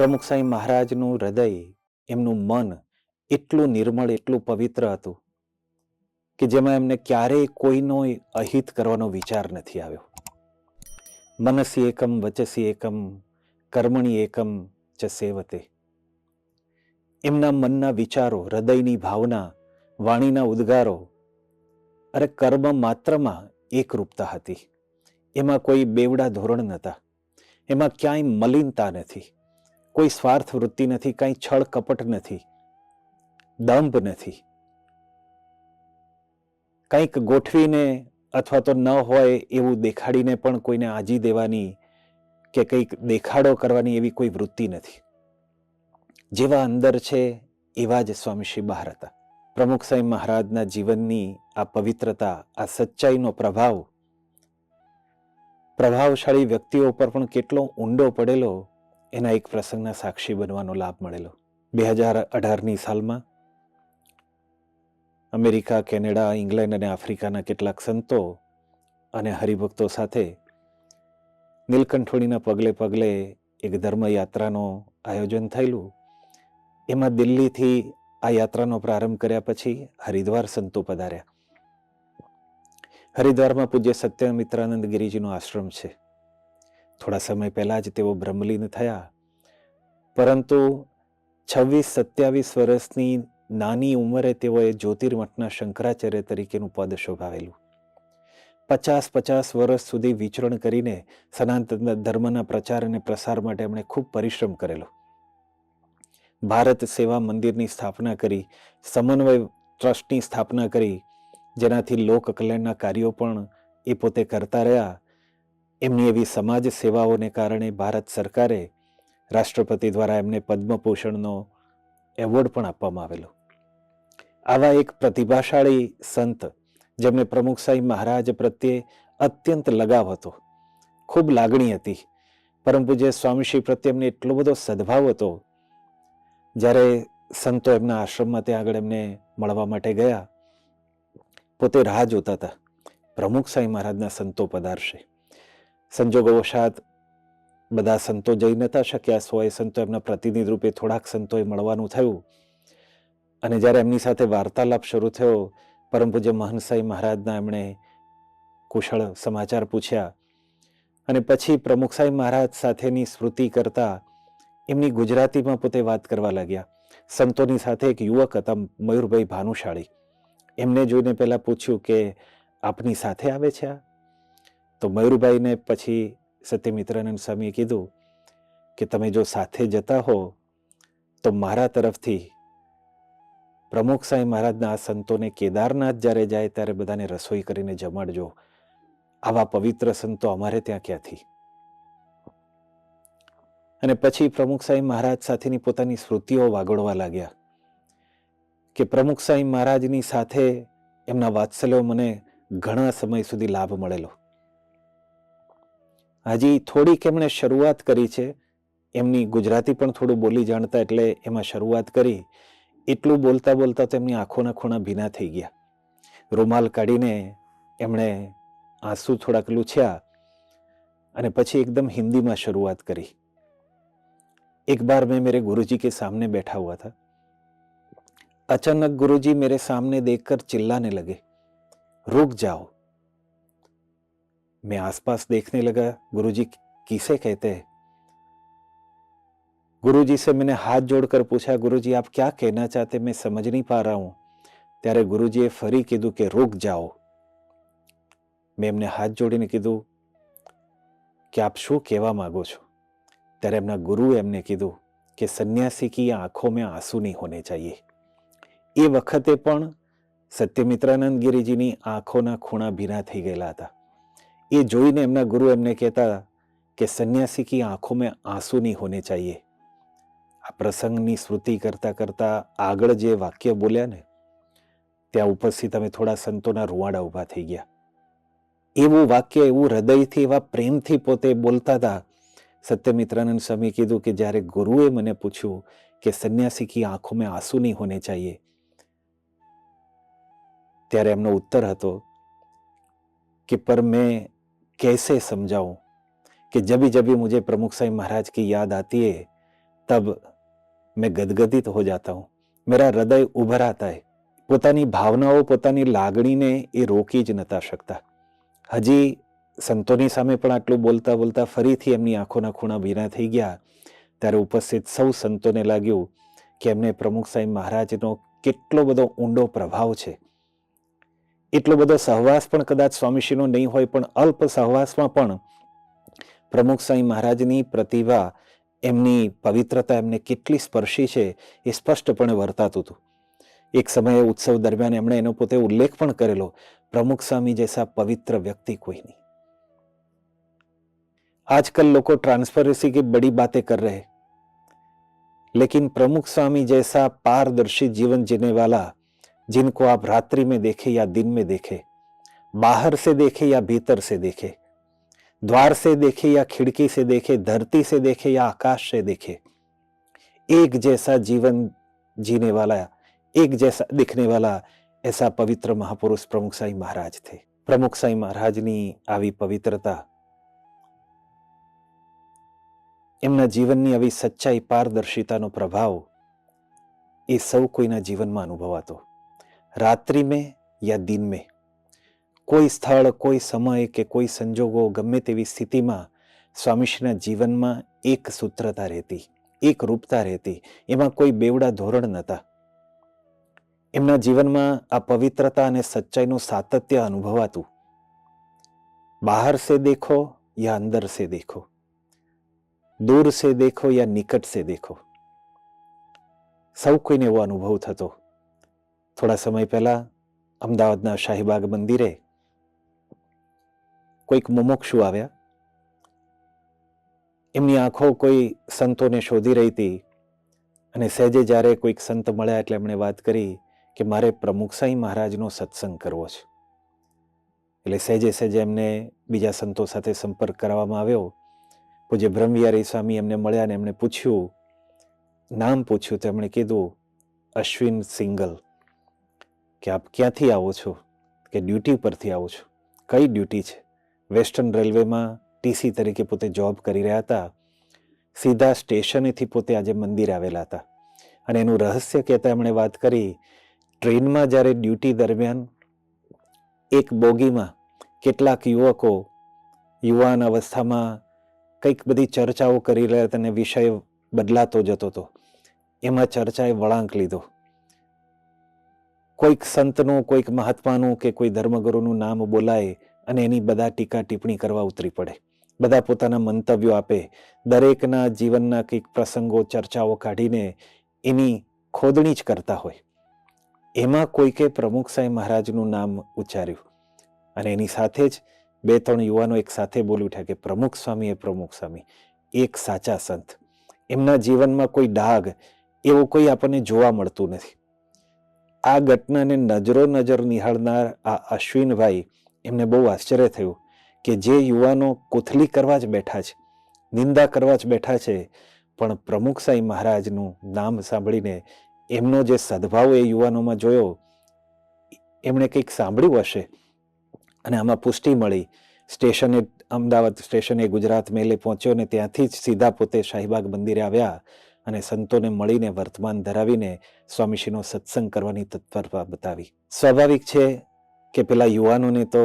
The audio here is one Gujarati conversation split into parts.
પ્રમુખ સાંઈ મહારાજનું હૃદય, એમનું મન એટલું નિર્મળ, એટલું પવિત્ર હતું કે જેમાં એમને ક્યારેય કોઈનો અહિત કરવાનો વિચાર નથી આવ્યો. મનસી એકમ વચસી એકમ કર્મણી એકમ ચ સેવતે. એમના મનના વિચારો, હૃદયની ભાવના, વાણીના ઉદ્ગારો અરે કર્મ માત્રમાં એકરૂપતા હતી. એમાં કોઈ બેવડા ધોરણ નહોતા, એમાં ક્યાંય મલિનતા નથી, કોઈ સ્વાર્થ વૃત્તિ નથી, કાંઈ છળ કપટ નથી, દંભ નથી. કંઈક ગોઠવીને અથવા તો ન હોય એવું દેખાડીને પણ કોઈને આજી દેવાની કે કંઈક દેખાડો કરવાની એવી કોઈ વૃત્તિ નથી. જેવા અંદર છે એવા જ સ્વામીશ્રી બહાર હતા. પ્રમુખ સાંઈ મહારાજના જીવનની આ પવિત્રતા, આ સચ્ચાઈનો પ્રભાવશાળી વ્યક્તિઓ પર પણ કેટલો ઊંડો પડેલો, એના એક પ્રસંગના સાક્ષી બનવાનો લાભ મળેલો. 2018ની સાલમાં અમેરિકા, કેનેડા, ઇંગ્લેન્ડ અને આફ્રિકાના કેટલાક સંતો અને હરિભક્તો સાથે નીલકંઠોળીના પગલે પગલે એક ધર્મયાત્રાનું આયોજન થયેલું. એમાં દિલ્હીથી આ યાત્રાનો પ્રારંભ કર્યા પછી હરિદ્વાર સંતો પધાર્યા. હરિદ્વારમાં પૂજ્ય સત્યમિત્રાનંદ ગિરિજીનો આશ્રમ છે. થોડા સમય પહેલા જ તેઓ બ્રહ્મલીન થયા, પરંતુ 26-27 વર્ષની નાની ઉંમરે તેઓએ જ્યોતિર્મઠના શંકરાચાર્ય તરીકેનું પદ શોભાવેલું. 50 વર્ષ સુધી વિચરણ કરીને સનાતન ધર્મના પ્રચાર અને પ્રસાર માટે એમણે ખૂબ પરિશ્રમ કરેલો. ભારત સેવા મંદિરની સ્થાપના કરી, સમન્વય ટ્રસ્ટની સ્થાપના કરી, જેનાથી લોક કલ્યાણના કાર્યો પણ એ પોતે કરતા રહ્યા. એમની એવી સમાજ સેવાઓને કારણે ભારત સરકારે રાષ્ટ્રપતિ દ્વારા એમને પદ્મભૂષણનો એવોર્ડ પણ આપવામાં આવેલો. આવા એક પ્રતિભાશાળી સંત, જેમને પ્રમુખ સાંઈ મહારાજ પ્રત્યે અત્યંત લગાવ હતો, ખૂબ લાગણી હતી. પરમ પૂજ્ય સ્વામીશ્રી પ્રત્યે એમને એટલો બધો સદભાવ હતો. જ્યારે સંતો એમના આશ્રમમાં ત્યાં આગળ એમને મળવા માટે ગયા, પોતે રાહ જોતા હતા પ્રમુખ સાંઈ મહારાજના સંતો પધારશે. સંજોગવશાત બધા સંતો જઈ નતા શક્યા. સોએ સંતો એમના પ્રતિનિધિ રૂપે થોડાક સંતોએ મળવાનું થયું. અને જ્યારે એમની સાથે વાર્તાલાપ શરૂ થયો, પરમ પૂજ્ય મહંત સાંઈ મહારાજના એમણે કુશળ સમાચાર પૂછ્યા અને પછી પ્રમુખ સાંઈ મહારાજ સાથેની સ્મૃતિ કરતા એમની ગુજરાતીમાં પોતે વાત કરવા લાગ્યા. સંતોની સાથે એક યુવક હતા, મયુરભાઈ ભાનુશાળી. એમને જોઈને પહેલા પૂછ્યું કે આપની સાથે આવે છે આ? તો મયુરભાઈને પછી સત્યમિત્રાનંદ સ્વામીએ કીધું કે તમે જો સાથે જતા હો તો મારા તરફથી પ્રમુખ સાંઈ મહારાજના આ સંતોને કેદારનાથ જ્યારે જાય ત્યારે બધાને રસોઈ કરીને જમાડજો. આવા પવિત્ર સંતો અમારે ત્યાં ક્યાંથી? અને પછી પ્રમુખ સાંઈ મહારાજ સાથેની પોતાની સ્મૃતિઓ વાગોળવા લાગ્યા કે પ્રમુખ સાંઈ મહારાજની સાથે એમના વાત્સલ્યો મને ઘણા સમય સુધી લાભ મળેલો. હજી થોડીક એમણે શરૂઆત કરી છે, એમની ગુજરાતી પણ થોડું બોલી જાણતા એટલે એમાં શરૂઆત કરી. એટલું બોલતા બોલતા તો એમની આંખોના ખૂણા ભીના થઈ ગયા. રૂમાલ કાઢીને એમણે આંસુ થોડાક લૂછ્યા અને પછી એકદમ હિન્દીમાં શરૂઆત કરી. एक बार मैं मेरे गुरुजी के सामने बैठा हुआ था. अचानक गुरुजी मेरे सामने देखकर चिल्लाने लगे, रुक जाओ. मैं आसपास देखने लगा, गुरुजी किसे कहते हैं? गुरुजी से मैंने हाथ जोड़कर पूछा, गुरुजी आप क्या कहना चाहते, मैं समझ नहीं पा रहा हूं. ત્યારે ગુરુજીએ ફરી કીધું કે रुक जाओ. મેં એમને હાથ જોડીને કીધું કે આપ શું કહેવા માંગો છો? ત્યારે એમના ગુરુએ એમને કીધું કે સન્યાસી કી આંખો મેં આંસુ નહીં હોને ચાહીએ. એ વખતે પણ સત્યમિત્રાનંદ ગિરિજીની આંખોના ખૂણા ભીના થઈ ગયેલા હતા. એ જોઈને એમના ગુરુ એમને કહેતા કે સન્યાસી કી આંખો મેં આંસુ નહીં હોને ચાહીએ. આ પ્રસંગની સ્મૃતિ કરતા કરતા આગળ જે વાક્ય બોલ્યા ને, ત્યાં ઉપસ્થિત અમે થોડા સંતોના રૂવાડા ઊભા થઈ ગયા. એવું વાક્ય, એવું હૃદયથી, એવા પ્રેમથી પોતે બોલતા હતા. સત્યમિત્રાનંદ સ્વામી કીધું કે જ્યારે ગુરુએ મને પૂછ્યું કે સન્યાસી કી આંખો મેં આંસુ નહીં હોને ચાહીએ, ત્યારે એમનો ઉત્તર હતો कि पर मैं कैसे समझाऊं कि जब भी मुझे प्रमुख साईं महाराज की याद आती है तब मैं गदगदित हो जाता हूँ, मेरा हृदय उभर आता है. પોતાની ભાવનાઓ, પોતાની લાગણીને એ રોકી જ નતા શકતા. હજી સંતોની સામે પણ આટલું બોલતા બોલતા ફરીથી એમની આંખોના ખૂણા ભીના થઈ ગયા. ત્યારે ઉપસ્થિત સૌ સંતોને લાગ્યું કે એમને પ્રમુખ સાહેબ મહારાજનો કેટલો બધો ઊંડો પ્રભાવ છે. એટલો બધો સહવાસ પણ કદાચ સ્વામીશ્રીનો નહીં હોય, પણ અલ્પ સહવાસમાં પણ પ્રમુખ સાંઈ મહારાજની પ્રતિભા, એમની પવિત્રતા એમને કેટલી સ્પર્શી છે એ સ્પષ્ટપણે વર્તાતું હતું. એક સમયે ઉત્સવ દરમિયાન એમણે એનો પોતે ઉલ્લેખ પણ કરેલો, પ્રમુખ સ્વામી જૈસા પવિત્ર વ્યક્તિ કોઈ નહીં. आजकल लोग ट्रांसपेरेंसी की बड़ी बातें कर रहे हैं, लेकिन प्रमुख स्वामी जैसा पारदर्शी जीवन जीने वाला, जिनको आप रात्रि में देखे या दिन में देखे, बाहर से देखे या भीतर से देखे, द्वार से देखे या खिड़की से देखे, धरती से देखे या आकाश से देखे, एक जैसा जीवन जीने वाला, एक जैसा दिखने वाला, ऐसा पवित्र महापुरुष प्रमुख साईं महाराज थे. प्रमुख साईं महाराजनी આવી પવિત્રતા, એમના જીવનની આવી સચ્ચાઈ, પારદર્શિતાનો પ્રભાવ એ સૌ કોઈના જીવનમાં અનુભવાતો. રાત્રિ મેં યા દિન મેં, કોઈ સ્થળ, કોઈ સમય કે કોઈ સંજોગો, ગમે તેવી સ્થિતિમાં સ્વામીશ્રીના જીવનમાં એક સૂત્રતા રહેતી, એક રૂપતા રહેતી. એમાં કોઈ બેવડા ધોરણ નહોતા. એમના જીવનમાં આ પવિત્રતા અને સચ્ચાઈનું સાતત્ય અનુભવાતું. બહાર સે દેખો યા અંદર સે દેખો, दूर से देखो या निकट से देखो, સૌ કોઈને એવો અનુભવ થતો. થોડા સમય પહેલા અમદાવાદના શાહીબાગ મંદિરે કોઈક મુમુક્ષુ આવ્યા. એમની આંખો કોઈ સંતોને શોધી રહી હતી અને સહેજે જ્યારે કોઈક સંત મળ્યા એટલે એમણે વાત કરી કે મારે પ્રમુખ સાંઈ મહારાજનો સત્સંગ કરવો છે. એટલે સહેજે સહેજે એમને બીજા સંતો સાથે સંપર્ક કરાવવામાં આવ્યો. પૂજ્ય બ્રહ્મવિહારી સ્વામી એમને મળ્યા ને એમણે પૂછ્યું, નામ પૂછ્યું તો એમણે કીધું અશ્વિન સિંગલ. કે આપ ક્યાંથી આવો છો? કે ડ્યુટી પરથી આવો છો. કઈ ડ્યુટી છે? વેસ્ટર્ન રેલવેમાં ટીસી તરીકે પોતે જોબ કરી રહ્યા હતા. સીધા સ્ટેશનેથી પોતે આજે મંદિર આવેલા હતા. અને એનું રહસ્ય કહેતા એમણે વાત કરી, ટ્રેનમાં જ્યારે ડ્યુટી દરમિયાન એક બોગીમાં કેટલાક યુવકો યુવાન અવસ્થામાં કંઈક બધી ચર્ચાઓ કરી રહ્યા હતા અને વિષય બદલાતો જતો હતો. એમાં ચર્ચાએ વળાંક લીધો. કોઈક સંતનું, કોઈક મહાત્માનું કે કોઈ ધર્મગુરુનું નામ બોલાય અને એની બધા ટીકા ટિપ્પણી કરવા ઉતરી પડે. બધા પોતાના મંતવ્યો આપે. દરેકના જીવનના કંઈક પ્રસંગો, ચર્ચાઓ કાઢીને એની ખોદણી જ કરતા હોય. એમાં કોઈકે પ્રમુખ સાંઈ મહારાજનું નામ ઉચ્ચાર્યું અને એની સાથે જ બે ત્રણ યુવાનો એક સાથે બોલી ઉઠ્યા કે પ્રમુખ સ્વામી એ પ્રમુખ સ્વામી, એક સાચા સંત. એમના જીવનમાં કોઈ ડાઘ એવું કોઈ આપણને જોવા મળતું નથી. આ ઘટનાને નજરો નજર નિહાળનાર આ અશ્વિનભાઈ, એમને બહુ આશ્ચર્ય થયું કે જે યુવાનો કોથલી કરવા જ બેઠા છે, નિંદા કરવા જ બેઠા છે, પણ પ્રમુખ સાંઈ મહારાજનું નામ સાંભળીને એમનો જે સદભાવ એ યુવાનોમાં જોયો, એમણે કંઈક સાંભળ્યું હશે અને આમાં પુષ્ટિ મળી. સ્ટેશને, અમદાવાદ સ્ટેશને ગુજરાત મેલે પહોંચ્યો ને ત્યાંથી જ સીધા પોતે શાહીબાગ મંદિરે આવ્યા અને સંતોને મળીને વર્તમાન ધરાવીને સ્વામીશ્રીનો સત્સંગ કરવાની તત્પરતા બતાવી. સ્વાભાવિક છે કે પેલા યુવાનોને તો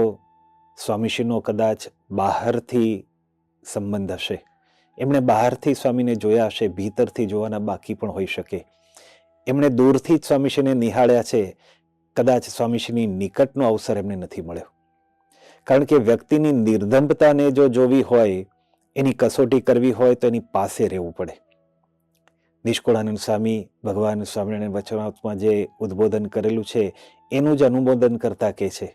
સ્વામીશ્રીનો કદાચ બહારથી સંબંધ હશે. એમણે બહારથી સ્વામીને જોયા હશે, ભીતરથી જોવાના બાકી પણ હોઈ શકે. એમણે દૂરથી જ સ્વામીશ્રીને નિહાળ્યા છે, કદાચ સ્વામીશ્રીની નિકટનો અવસર એમને નથી મળ્યો. કારણ કે વ્યક્તિની નિર્ધંભતાને જો જોવી હોય, એની કસોટી કરવી હોય તો એની પાસે રહેવું પડે. નિષ્કુળાનંદ સ્વામી ભગવાન સ્વામિનારાયણ વચનામૃતમાં જે ઉદ્બોધન કરેલું છે એનું જ અનુમોદન કરતા કહે છે,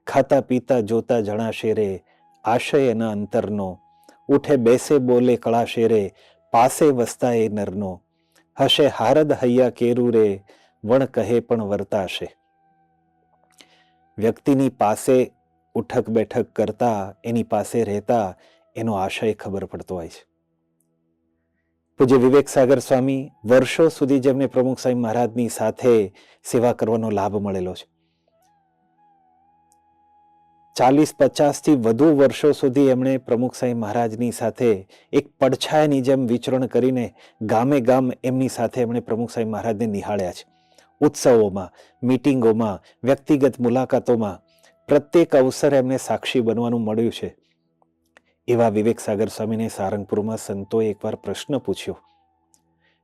ખાતા પીતા જોતા જણાશે રે, આશય એના અંતરનો, ઉઠે બેસે બોલે કળાશે રે, પાસે વસતા એ નરનો, હશે હારદ હૈયા કેરું રે, વણ કહે પણ વર્તાશે. વ્યક્તિની પાસે ઉઠક બેઠક કરતા, એની પાસે રહેતા એનો આશય ખબર પડતો હોય છે. પૂજ્ય વિવેક સાગર સ્વામી વર્ષો સુધી જેમને પ્રમુખ સાંઈ મહારાજની સાથે સેવા કરવાનો લાભ મળેલો છે, 40-50થી વધુ વર્ષો સુધી એમણે પ્રમુખ સાંઈ મહારાજની સાથે એક પડછાયાની જેમ વિચરણ કરીને ગામે ગામ એમની સાથે એમણે પ્રમુખ સાંઈ મહારાજને નિહાળ્યા છે. ઉત્સવોમાં, મીટિંગોમાં, વ્યક્તિગત મુલાકાતોમાં પ્રત્યેક અવસરે એમને સાક્ષી બનવાનું મળ્યું છે. એવા વિવેક સાગર સ્વામીને સારંગપુરમાં સંતોએ એકવાર પ્રશ્ન પૂછ્યો.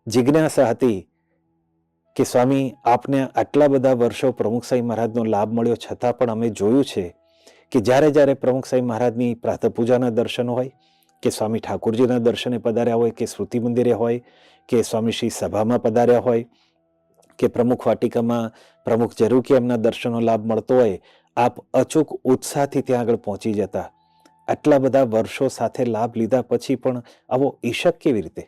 જિજ્ઞાસા હતી કે સ્વામી, આપને આટલા બધા વર્ષો પ્રમુખ સાંઈ મહારાજનો લાભ મળ્યો છતાં પણ અમે જોયું છે કે જ્યારે જ્યારે પ્રમુખ સાંઈ મહારાજની પ્રાતઃ પૂજાના દર્શન હોય, કે સ્વામી ઠાકોરજીના દર્શને પધાર્યા હોય, કે સ્મૃતિ મંદિરે હોય, કે સ્વામી શ્રી સભામાં પધાર્યા હોય, કે પ્રમુખ વાટિકામાં પ્રમુખ ઝરૂકી એમના દર્શનનો લાભ મળતો હોય, આપ અચૂક ઉત્સાહથી ત્યાં આગળ પહોંચી જતા. આટલા બધા વર્ષો સાથે લાભ લીધા પછી પણ આવો ઈશક કેવી રીતે?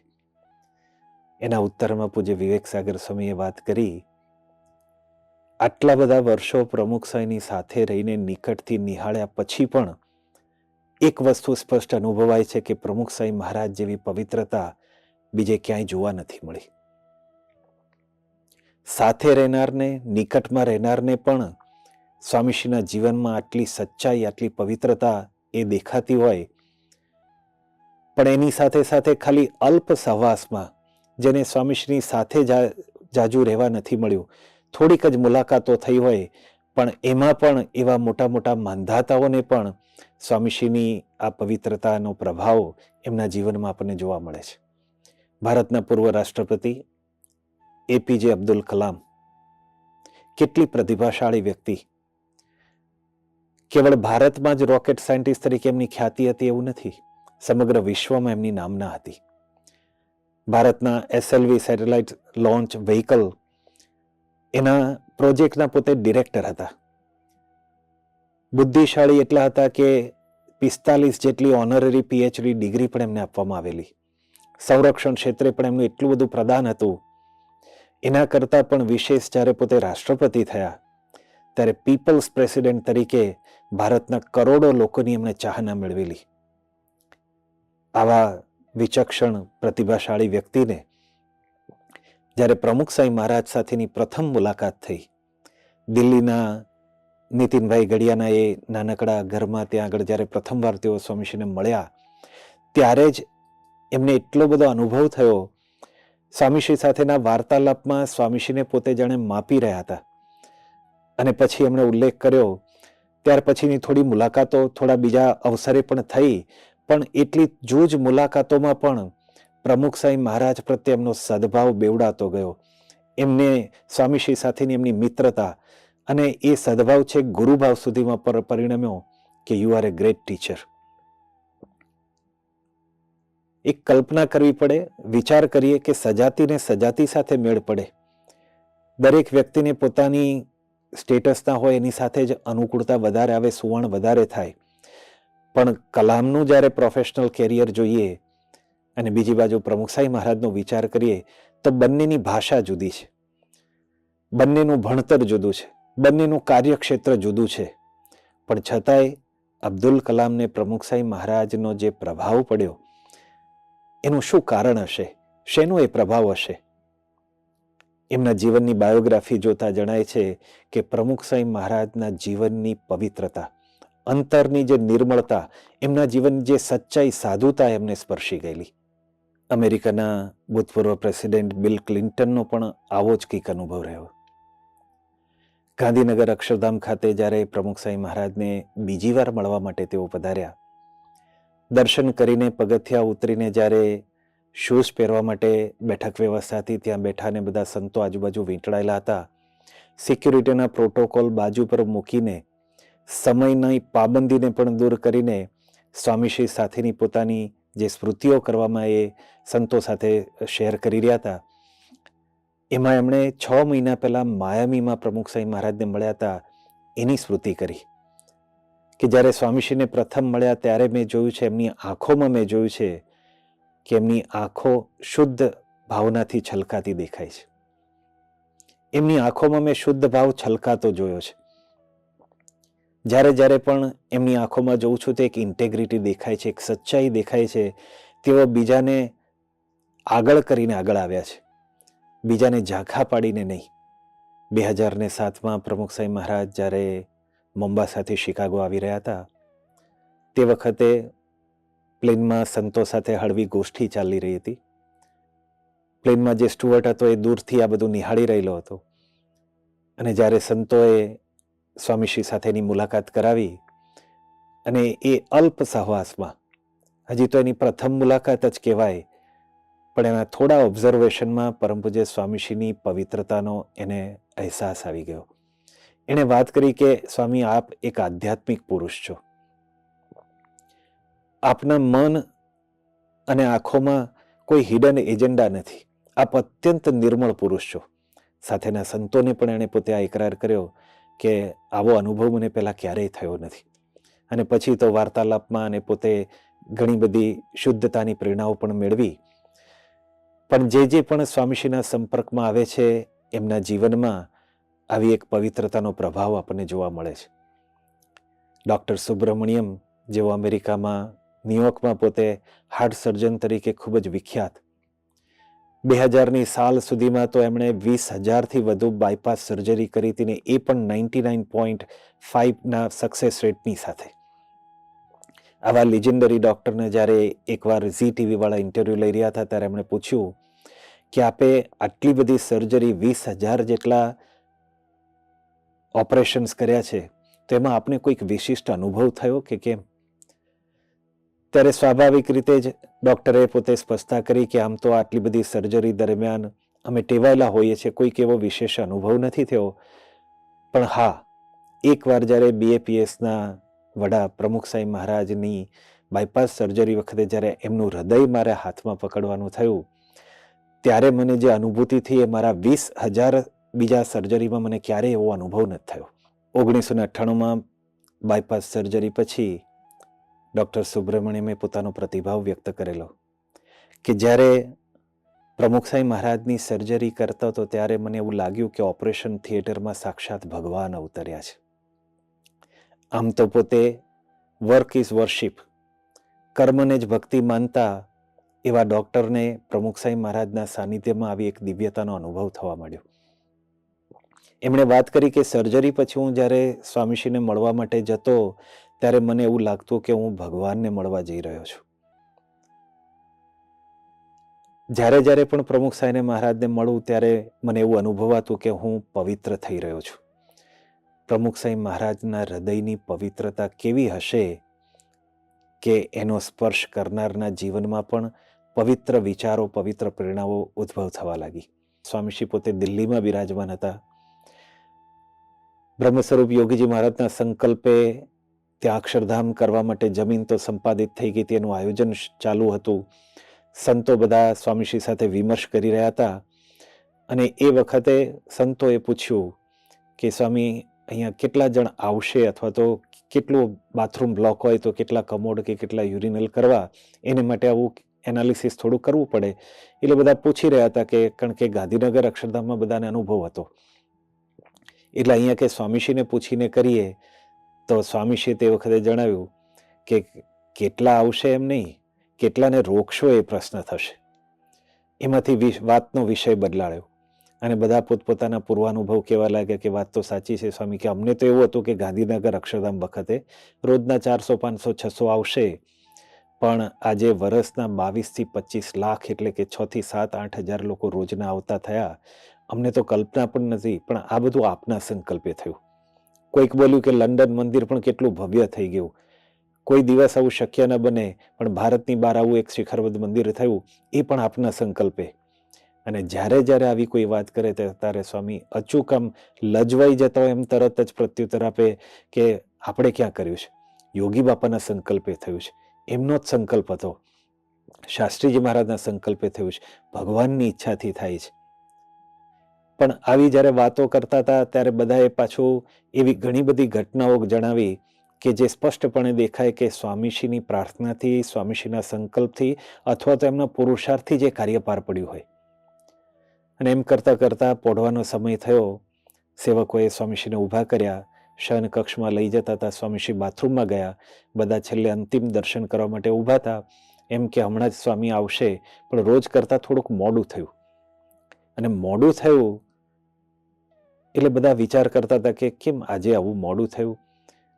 એના ઉત્તરમાં પૂજ્ય વિવેક સાગર સ્વામીએ વાત કરી, આટલા બધા વર્ષો પ્રમુખ સાંઈની સાથે રહીને નિકટથી નિહાળ્યા પછી પણ એક વસ્તુ સ્પષ્ટ અનુભવાય છે કે પ્રમુખ સાંઈ મહારાજ જેવી પવિત્રતા બીજે ક્યાંય જોવા નથી મળી. સાથે રહેનારને, નિકટમાં રહેનારને પણ સ્વામીશ્રીના જીવનમાં આટલી સચ્ચાઈ, આટલી પવિત્રતા એ દેખાતી હોય, પણ એની સાથે સાથે ખાલી અલ્પ સહવાસમાં, જેને સ્વામીશ્રીની સાથે જાજુ રહેવા નથી મળ્યું, થોડીક જ મુલાકાતો થઈ હોય, પણ એમાં પણ એવા મોટા મોટા માંધાતાઓને પણ સ્વામીશ્રીની આ પવિત્રતાનો પ્રભાવ એમના જીવનમાં આપણને જોવા મળે છે. ભારતના પૂર્વ રાષ્ટ્રપતિ એપીજે અબ્દુલ કલામ કેટલી પ્રતિભાશાળી વ્યક્તિ. કેવળ ભારતમાં જ રોકેટ સાયન્ટિસ્ટ તરીકે એમની ખ્યાતિ હતી એવું નથી, સમગ્ર વિશ્વમાં એમની નામના હતી. ભારતના SLV સેટેલાઇટ લોન્ચ વ્હીકલ એના પ્રોજેક્ટના પોતે ડિરેક્ટર હતા. બુદ્ધિશાળી એટલા હતા કે 45 જેટલી ઓનરરી PhD ડિગ્રી પણ એમને આપવામાં આવેલી. સંરક્ષણ ક્ષેત્રે પણ એમનું એટલું બધું પ્રદાન હતું. એના કરતાં પણ વિશેષ જ્યારે પોતે રાષ્ટ્રપતિ થયા ત્યારે પીપલ્સ પ્રેસિડેન્ટ તરીકે ભારતના કરોડો લોકોની એમણે ચાહના મેળવેલી. આવા વિચક્ષણ પ્રતિભાશાળી વ્યક્તિને જ્યારે પ્રમુખ સાંઈ મહારાજ સાથેની પ્રથમ મુલાકાત થઈ, દિલ્હીના નીતિનભાઈ ગડિયાના એ નાનકડા ઘરમાં ત્યાં આગળ જ્યારે પ્રથમવાર તેઓ સ્વામીશ્રીને મળ્યા, ત્યારે જ એમને એટલો બધો અનુભવ થયો. સ્વામીશ્રી સાથેના વાર્તાલાપમાં સ્વામીશ્રીને પોતે જાણે માપી રહ્યા હતા. અને પછી એમણે ઉલ્લેખ કર્યો, ત્યાર પછીની થોડી મુલાકાતો થોડા બીજા અવસરે પણ થઈ, પણ એટલી જૂજ મુલાકાતોમાં પણ પ્રમુખ સાંઈ મહારાજ પ્રત્યે એમનો સદભાવ બેવડાતો ગયો. એમને સ્વામીશ્રી સાથેની એમની મિત્રતા અને એ સદભાવ છે ગુરુભાવ સુધીમાં પરિણમ્યો કે you are A great teacher. એક કલ્પના કરવી પડે, વિચાર કરીએ કે સજાતીને સજાતી સાથે મેળ પડે. દરેક વ્યક્તિને પોતાની સ્ટેટસના હોય એની સાથે જ અનુકૂળતા વધારે આવે, સુવર્ણ વધારે થાય. પણ કલામનું જ્યારે પ્રોફેશનલ કેરિયર જોઈએ અને બીજી બાજુ પ્રમુખ સાંઈ મહારાજનો વિચાર કરીએ તો બંનેની ભાષા જુદી છે, બંનેનું ભણતર જુદું છે, બંનેનું કાર્યક્ષેત્ર જુદું છે. પણ છતાંય અબ્દુલ કલામને પ્રમુખ સાંઈ મહારાજનો જે પ્રભાવ પડ્યો એનું શું કારણ હશે? શેનો એ પ્રભાવ હશે? એમના જીવનની બાયોગ્રાફી જોતા જણાય છે કે પ્રમુખ સાંઈ મહારાજના જીવનની પવિત્રતા, અંતરની જે નિર્મળતા, એમના જીવનની જે સચ્ચાઈ, સાધુતા એમને સ્પર્શી ગયેલી. અમેરિકાના ભૂતપૂર્વ પ્રેસિડેન્ટ બિલ ક્લિન્ટનનો પણ આવો જ કંઈક અનુભવ રહ્યો. ગાંધીનગર અક્ષરધામ ખાતે જ્યારે પ્રમુખ સાંઈ મહારાજને બીજી વાર મળવા માટે તેઓ પધાર્યા, દર્શન કરીને પગથિયા ઉતરીને જ્યારે શૂઝ પહેરવા માટે બેઠક વ્યવસ્થાથી ત્યાં બેઠા ને બધા સંતો આજુબાજુ વીંટળાયેલા હતા, સિક્યુરિટીના પ્રોટોકોલ બાજુ પર મૂકીને, સમયની પાબંદીને પણ દૂર કરીને સ્વામીશ્રી સાથેની પોતાની જે સ્મૃતિઓ કરવામાં એ સંતો સાથે શેર કરી રહ્યા હતા, એમાં એમણે 6 મહિના પહેલા માયામીમાં પ્રમુખ સાંઈ મહારાજને મળ્યા હતા એની સ્મૃતિ કરી કે જ્યારે સ્વામીશ્રીને પ્રથમ મળ્યા ત્યારે મેં જોયું છે, એમની આંખોમાં મેં જોયું છે કે એમની આંખો શુદ્ધ ભાવનાથી છલકાતી દેખાય છે. એમની આંખોમાં મેં શુદ્ધ ભાવ છલકાતો જોયો છે. જ્યારે જ્યારે પણ એમની આંખોમાં જોઉં છું તો એક ઇન્ટેગ્રિટી દેખાય છે, એક સચ્ચાઈ દેખાય છે. તેઓ બીજાને આગળ કરીને આગળ આવ્યા છે, બીજાને ઝાંખા પાડીને નહીં. 2007માં પ્રમુખ સાંઈ મહારાજ જ્યારે મોમ્બાસાથી શિકાગો આવી રહ્યા હતા. તે વખતે પ્લેનમાં સંતો સાથે હળવી ગોષ્ઠી ચાલી રહી હતી. પ્લેનમાં જે સ્ટુઅર્ટ હતો એ દૂરથી આ બધું નિહાળી રહેલો હતો અને જ્યારે સંતોએ સ્વામીશ્રી સાથેની મુલાકાત કરાવી અને એ અલ્પ સહવાસમાં, હજી તો એની પ્રથમ મુલાકાત જ કહેવાય, પણ એના થોડા ઓબ્ઝર્વેશનમાં પરમ પૂજ્ય સ્વામીશ્રીની પવિત્રતાનો એને અહેસાસ આવી ગયો. એણે વાત કરી કે સ્વામી, આપ એક આધ્યાત્મિક પુરુષ છો. આપના મન અને આંખોમાં કોઈ હિડન એજન્ડા નથી. આપ અત્યંત નિર્મળ પુરુષ છો. સાથેના સંતોને પણ એણે પોતે આ ઇકરાર કર્યો કે આવો અનુભવ મને પહેલાં ક્યારેય થયો નથી. અને પછી તો વાર્તાલાપમાં અને પોતે ઘણી બધી શુદ્ધતાની પ્રેરણાઓ પણ મેળવી. પણ જે પણ સ્વામીશ્રીના સંપર્કમાં આવે છે એમના જીવનમાં આવી એક પવિત્રતાનો પ્રભાવ આપણને જોવા મળે છે. ડૉક્ટર સુબ્રમણ્યમ, જેઓ અમેરિકામાં ન્યુયોર્કમાં પોતે હાર્ટ સર્જન તરીકે ખૂબ જ વિખ્યાત, 2000ની સાલ સુધીમાં તો એમણે 20,000થી વધુ બાયપાસ સર્જરી કરી હતી ને એ પણ 99.5ના સક્સેસ રેટની સાથે. આવા લિજેન્ડરી ડૉક્ટરને જ્યારે એકવાર ઝી ટીવીવાળા ઇન્ટરવ્યૂ લઈ રહ્યા હતા ત્યારે એમણે પૂછ્યું કે આપે આટલી બધી સર્જરી, 20,000 જેટલા ઓપરેશન્સ કર્યા છે, તો એમાં આપને કોઈક વિશિષ્ટ અનુભવ થયો કે કેમ? ત્યારે સ્વાભાવિક રીતે જ ડૉક્ટરે પોતે સ્પષ્ટતા કરી કે આમ તો આટલી બધી સર્જરી દરમિયાન અમે ટેવાયેલા હોઈએ છીએ, કોઈક એવો વિશેષ અનુભવ નથી થયો. પણ હા, એકવાર જ્યારે BAPSના વડા પ્રમુખ સાંઈ મહારાજની બાયપાસ સર્જરી વખતે જ્યારે એમનું હૃદય મારા હાથમાં પકડવાનું થયું, ત્યારે મને જે અનુભૂતિ થઈ એ મારા 20,000 બીજા સર્જરીમાં મને ક્યારેય એવો અનુભવ નથી થયો. 1998માં બાયપાસ સર્જરી પછી ડૉક્ટર સુબ્રમણ્યમે પોતાનો પ્રતિભાવ વ્યક્ત કરેલો કે જ્યારે પ્રમુખ સાંઈ મહારાજની સર્જરી કરતો હતો ત્યારે મને એવું લાગ્યું કે ઓપરેશન થિયેટરમાં સાક્ષાત ભગવાન અવતર્યા છે. આમ તો પોતે વર્ક ઇઝ વર્શિપ, કર્મને જ ભક્તિ માનતા એવા ડૉક્ટરને પ્રમુખ સાંઈ મહારાજના સાનિધ્યમાં આવી એક દિવ્યતાનો અનુભવ થવા માંડ્યો. એમણે વાત કરી કે સર્જરી પછી હું જ્યારે સ્વામીશ્રીને મળવા માટે જતો ત્યારે મને એવું લાગતું કે હું ભગવાનને મળવા જઈ રહ્યો છું. જ્યારે પણ પ્રમુખ સાંઈ મહારાજને મળું ત્યારે મને એવું અનુભવાતું કે હું પવિત્ર થઈ રહ્યો છું. પ્રમુખ સાંઈ મહારાજના હૃદયની પવિત્રતા કેવી હશે કે એનો સ્પર્શ કરનારના જીવનમાં પણ પવિત્ર વિચારો, પવિત્ર પ્રેરણાઓ ઉદ્ભવ થવા લાગી. સ્વામીશ્રી પોતે દિલ્હીમાં બિરાજમાન હતા. બ્રહ્મ સ્વરૂપ યોગીજી મહારાજના સંકલ્પે ત્યાં અક્ષરધામ કરવા માટે જમીન તો સંપાદિત થઈ ગઈ હતી, એનું આયોજન ચાલુ હતું. સંતો બધા સ્વામીશ્રી સાથે વિમર્શ કરી રહ્યા હતા અને એ વખતે સંતોએ પૂછ્યું કે સ્વામી, અહીંયા કેટલા જણ આવશે, અથવા તો કેટલું બાથરૂમ બ્લોક હોય તો કેટલા કમોડ કે કેટલા યુરિનલ કરવા, એને માટે આવું એનાલિસિસ થોડું કરવું પડે. એટલે બધા પૂછી રહ્યા હતા કે કારણ કે ગાંધીનગર અક્ષરધામમાં બધાને અનુભવ હતો, એટલે અહીંયા કે સ્વામીશ્રીને પૂછીને કરીએ. તો સ્વામીશ્રીએ તે વખતે જણાવ્યું કે કેટલા આવશે એમ નહીં, કેટલાને રોકશો એ પ્રશ્ન થશે. એમાંથી વાતનો વિષય બદલાયો અને બધા પોતપોતાના પૂર્વાનુભવ કહેવા લાગ્યા કે વાત તો સાચી છે સ્વામી, કે અમને તો એવું હતું કે ગાંધીનગર અક્ષરધામ વખતે રોજના 400, 500, 600 આવશે, પણ આજે વર્ષના 22 થી 25 લાખ એટલે કે 6 થી 7, 8 હજાર લોકો રોજના આવતા થયા. અમને તો કલ્પના પણ નથી, પણ આ બધું આપના સંકલ્પે થયું. કોઈક બોલ્યું કે લંડન મંદિર પણ કેટલું ભવ્ય થઈ ગયું, કોઈ દિવસ આવું શક્ય ન બને, પણ ભારતની બહાર આવું એક શિખરબદ્ધ મંદિર થયું, એ પણ આપના સંકલ્પે. અને જ્યારે આવી કોઈ વાત કરે ત્યારે સ્વામી અચૂક આમ લજવાઈ જતા હોય એમ તરત જ પ્રત્યુત્તર આપે કે આપણે ક્યાં કર્યું છે, યોગી બાપાના સંકલ્પે થયું છે, એમનો જ સંકલ્પ હતો, શાસ્ત્રીજી મહારાજના સંકલ્પે થયું છે, ભગવાનની ઈચ્છાથી થાય છે. પણ આવી જ્યારે વાતો કરતા હતા ત્યારે બધાએ પાછું એવી ઘણી બધી ઘટનાઓ જણાવી કે જે સ્પષ્ટપણે દેખાય કે સ્વામીશ્રીની પ્રાર્થનાથી, સ્વામીશ્રીના સંકલ્પથી અથવા તો એમના પુરુષાર્થથી જે કાર્ય પાર પડ્યું હોય. અને એમ કરતાં કરતાં પોઢવાનો સમય થયો. સેવકોએ સ્વામીશ્રીને ઊભા કર્યા, શયન કક્ષમાં લઈ જતા હતા. સ્વામીશ્રી બાથરૂમમાં ગયા, બધા છેલ્લે અંતિમ દર્શન કરવા માટે ઊભા હતા. એમ કે હમણાં જ સ્વામી આવશે, પણ રોજ કરતાં થોડુંક મોડું થયું. અને મોડું થયું એટલે બધા વિચાર કરતા હતા કે કેમ આજે આવું મોડું થયું.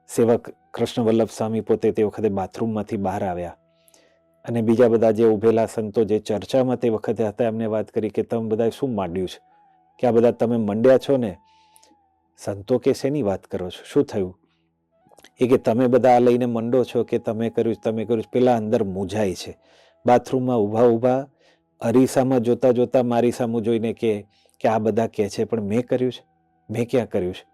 સેવક કૃષ્ણ વલ્લભ સ્વામી પોતે તે વખતે બાથરૂમમાંથી બહાર આવ્યા અને બીજા બધા જે ઉભેલા સંતો જે ચર્ચામાં તે વખતે હતા એમને વાત કરી કે તમે બધા શું માંડ્યું છે, કે આ બધા તમે મંડ્યા છો ને? સંતો કે શેની વાત કરો છો, શું થયું? એ કે તમે બધા આ લઈને મંડો છો કે તમે કર્યું. પેલા અંદર મૂંઝાય છે, બાથરૂમમાં ઊભા ઊભા અરીસામાં જોતા જોતા મારી સામું જોઈને કે આ બધા કહે છે, પણ મેં કર્યું છે? મેં ક્યાં કર્યું છે?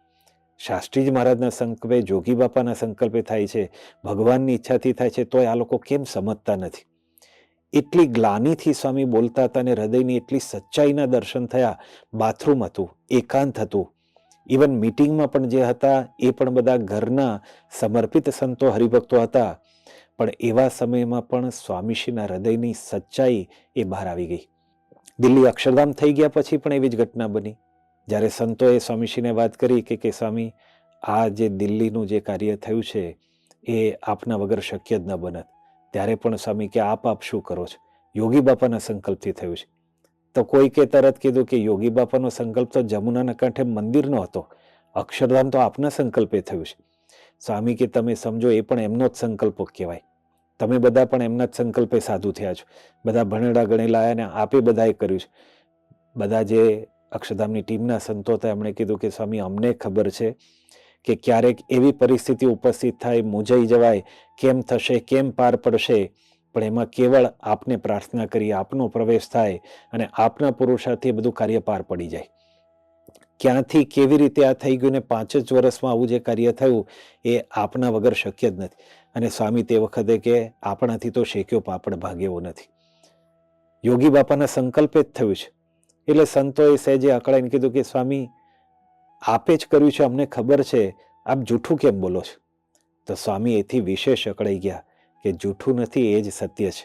શાસ્ત્રીજી મહારાજના સંકલ્પે, જોગી બાપાના સંકલ્પે થાય છે, ભગવાનની ઈચ્છાથી થાય છે, તોય આ લોકો કેમ સમજતા નથી? એટલી ગ્લાનીથી સ્વામી બોલતા હતા અને હૃદયની એટલી સચ્ચાઈના દર્શન થયા. બાથરૂમ હતું, એકાંત હતું. ઇવન મીટિંગમાં પણ જે હતા એ પણ બધા ઘરના સમર્પિત સંતો હરિભક્તો હતા. પણ એવા સમયમાં પણ સ્વામીશ્રીના હૃદયની સચ્ચાઈ એ બહાર આવી ગઈ. દિલ્હી અક્ષરધામ થઈ ગયા પછી પણ એવી જ ઘટના બની. જ્યારે સંતોએ સ્વામીશ્રીને વાત કરી કે સ્વામી, આ જે દિલ્હીનું જે કાર્ય થયું છે એ આપના વગર શક્ય જ ન બનત. ત્યારે પણ સ્વામી કે આપ શું કરો છો? યોગી બાપાના સંકલ્પથી થયું છે. તો કોઈ કે તરત કીધું કે યોગી બાપાનો સંકલ્પ તો જમુનાના કાંઠે મંદિરનો હતો, અક્ષરધામ તો આપના સંકલ્પે થયું છે. સ્વામી કે તમે સમજો, એ પણ એમનો જ સંકલ્પ કહેવાય. તમે બધા પણ એમના જ સંકલ્પે સાધુ થયા છો. બધા ભણેલા ગણેલા આવ્યા ને આપે બધાએ કર્યું છે. બધા જે અક્ષરધામની ટીમના સંતો હતા એમણે કીધું કે સ્વામી, અમને ખબર છે કે ક્યારેક એવી પરિસ્થિતિ ઉપસ્થિત થાય, મૂંઝાઈ જવાય, કેમ થશે, કેમ પાર પડશે, પણ એમાં કેવળ આપને પ્રાર્થના કરી, આપનો પ્રવેશ થાય અને આપના પુરુષાર્થથી બધું કાર્ય પાર પડી જાય. ક્યાંથી કેવી રીતે આ થઈ ગયું ને 5 જ વર્ષમાં આવું જે કાર્ય થયું એ આપના વગર શક્ય જ નથી. અને સ્વામી તે વખતે કે આપણાથી તો શેક્યો પાપડ ભાગે એવો નથી, યોગી બાપાના સંકલ્પે જ થયું છે. એટલે સંતોએ સહેજે અકળાઈને કીધું કે સ્વામી, આપે જ કર્યું છે, અમને ખબર છે, આપ જૂઠું કેમ બોલો છો? તો સ્વામી એથી વિશેષ અકળાઈ ગયા કે જૂઠું નથી, એ જ સત્ય છે.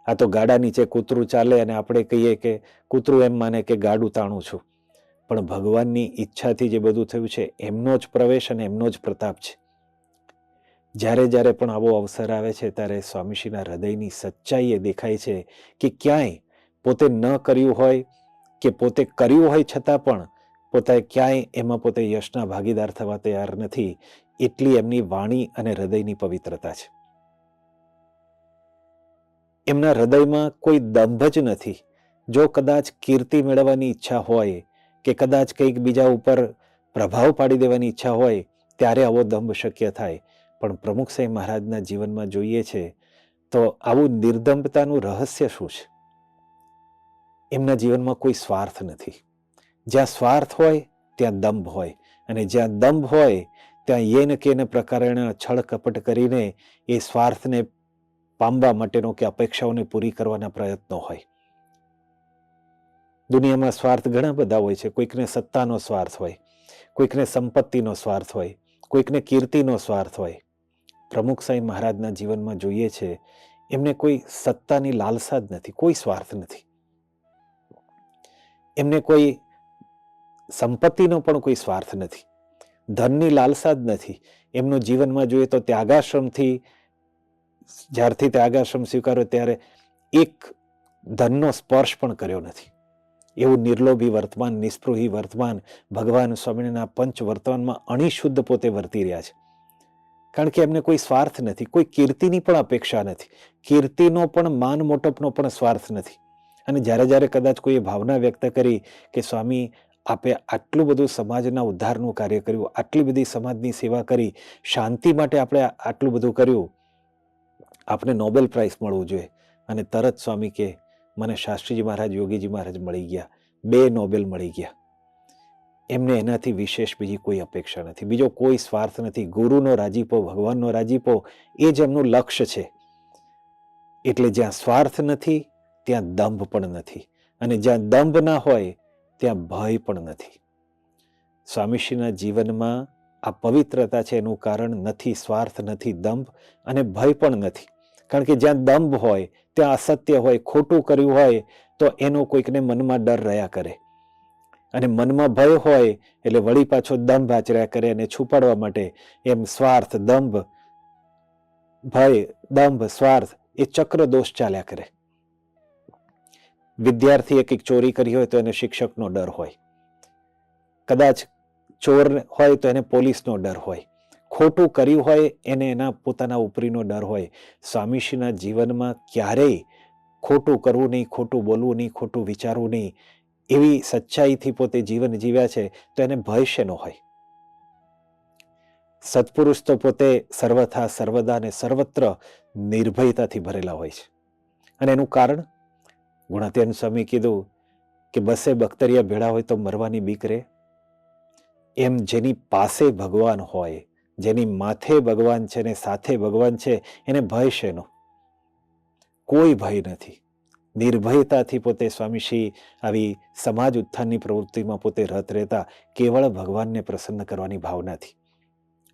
આ તો ગાડા નીચે કૂતરું ચાલે અને આપણે કહીએ કે કૂતરું એમ માને કે ગાડું તાણું છું, પણ ભગવાનની ઈચ્છાથી જે બધું થયું છે એમનો જ પ્રવેશ અને એમનો જ પ્રતાપ છે. જ્યારે જ્યારે પણ આવો અવસર આવે છે ત્યારે સ્વામીશ્રીના હૃદયની સચ્ચાઈ એ દેખાય છે કે ક્યાંય પોતે ન કર્યું હોય કે પોતે કર્યું હોય છતાં પણ પોતે ક્યાંય એમાં પોતે યશના ભાગીદાર થવા તૈયાર નથી. એટલી એમની વાણી અને હૃદયની પવિત્રતા છે. એમના હૃદયમાં કોઈ દંભ જ નથી. જો કદાચ કીર્તિ મેળવવાની ઈચ્છા હોય કે કદાચ કંઈક બીજા ઉપર પ્રભાવ પાડી દેવાની ઈચ્છા હોય ત્યારે આવો દંભ શક્ય થાય. પણ પ્રમુખ સાહેબ મહારાજના જીવનમાં જોઈએ છે તો આવું નિર્દંભતાનું રહસ્ય શું છે? એમના જીવનમાં કોઈ સ્વાર્થ નથી. જ્યાં સ્વાર્થ હોય ત્યાં દંભ હોય, અને જ્યાં દંભ હોય ત્યાં યેન કેન પ્રકારના છળ કપટ કરીને એ સ્વાર્થને પામવા માટેનો કે અપેક્ષાઓને પૂરી કરવાના પ્રયત્નો હોય. દુનિયામાં સ્વાર્થ ઘણા બધા હોય છે. કોઈકને સત્તાનો સ્વાર્થ હોય, કોઈકને સંપત્તિનો સ્વાર્થ હોય, કોઈકને કીર્તિનો સ્વાર્થ હોય. પ્રમુખ સાંઈ મહારાજના જીવનમાં જોઈએ છે એમને કોઈ સત્તાની લાલસા જ નથી, કોઈ સ્વાર્થ નથી. એમને કોઈ સંપત્તિનો પણ કોઈ સ્વાર્થ નથી, ધનની લાલસા જ નથી. એમનું જીવનમાં જોઈએ તો ત્યાગાશ્રમથી, જ્યારથી ત્યાગાશ્રમ સ્વીકાર્યો ત્યારે એક ધનનો સ્પર્શ પણ કર્યો નથી. એવું નિર્લોભી વર્તમાન, નિસ્પૃહી વર્તમાન, ભગવાન સ્વામિનારાયણના પંચ વર્તમાનમાં અણિશુદ્ધ પોતે વર્તી રહ્યા છે. કારણ કે એમને કોઈ સ્વાર્થ નથી, કોઈ કીર્તિની પણ અપેક્ષા નથી, કીર્તિનો પણ, માન મોટપનો પણ સ્વાર્થ નથી. અને જ્યારે જ્યારે કદાચ કોઈએ ભાવના વ્યક્ત કરી કે સ્વામી, આપે આટલું બધું સમાજના ઉદ્ધારનું કાર્ય કર્યું, આટલી બધી સમાજની સેવા કરી, શાંતિ માટે આપણે આટલું બધું કર્યું, આપને નોબેલ પ્રાઇઝ મળવું જોઈએ. અને તરત સ્વામી કે મને શાસ્ત્રીજી મહારાજ, યોગીજી મહારાજ મળી ગયા, 2 નોબેલ મળી ગયા. એમને એનાથી વિશેષ બીજી કોઈ અપેક્ષા નથી, બીજો કોઈ સ્વાર્થ નથી. ગુરુનો રાજીપો, ભગવાનનો રાજીપો એ જ એમનું લક્ષ્ય છે. એટલે જ્યાં સ્વાર્થ નથી ત્યાં દંભ પણ નથી, અને જ્યાં દંભ ના હોય ત્યાં ભય પણ નથી. સ્વામીશ્રીના જીવનમાં આ પવિત્રતા છે, એનું કારણ નથી સ્વાર્થ, નથી દંભ, અને ભય પણ નથી. કારણ કે જ્યાં દંભ હોય ત્યાં અસત્ય હોય, ખોટું કર્યું હોય તો એનો કોઈકને મનમાં ડર રહ્યા કરે, અને મનમાં ભય હોય એટલે વળી પાછો દંભ આચર્યા કરે, અને છુપાડવા માટે એમ સ્વાર્થ, દંભ, ભય, દંભ, સ્વાર્થ, એ ચક્ર દોષ ચાલ્યા કરે. વિદ્યાર્થીએ કંઈક ચોરી કરી હોય તો એને શિક્ષકનો ડર હોય, કદાચ ચોર હોય તો એને પોલીસનો ડર હોય, ખોટું કર્યું હોય એને એના પોતાના ઉપરીનો ડર હોય. સ્વામીશ્રીના જીવનમાં ક્યારેય ખોટું કરવું નહીં, ખોટું બોલવું નહીં, ખોટું વિચારવું નહીં, એવી સચ્ચાઈથી પોતે જીવન જીવ્યા છે. તો એને ભય શેનો હોય? સત્પુરુષ તો પોતે સર્વથા સર્વદા અને સર્વત્ર નિર્ભયતાથી ભરેલા હોય છે. અને એનું કારણ ગુણાતીતાનંદ સ્વામી કીધું કે બસે બખ્તરિયા ભેળા હોય તો મરવાની બીક રહે. એમ જેની પાસે ભગવાન હોય, જેની માથે ભગવાન છે ને સાથે ભગવાન છે, એને ભય શેનો? કોઈ ભય નથી. નિર્ભયતાથી પોતે સ્વામીશ્રી આવી સમાજ ઉત્થાનની પ્રવૃત્તિમાં પોતે રત રહેતા, કેવળ ભગવાનને પ્રસન્ન કરવાની ભાવનાથી.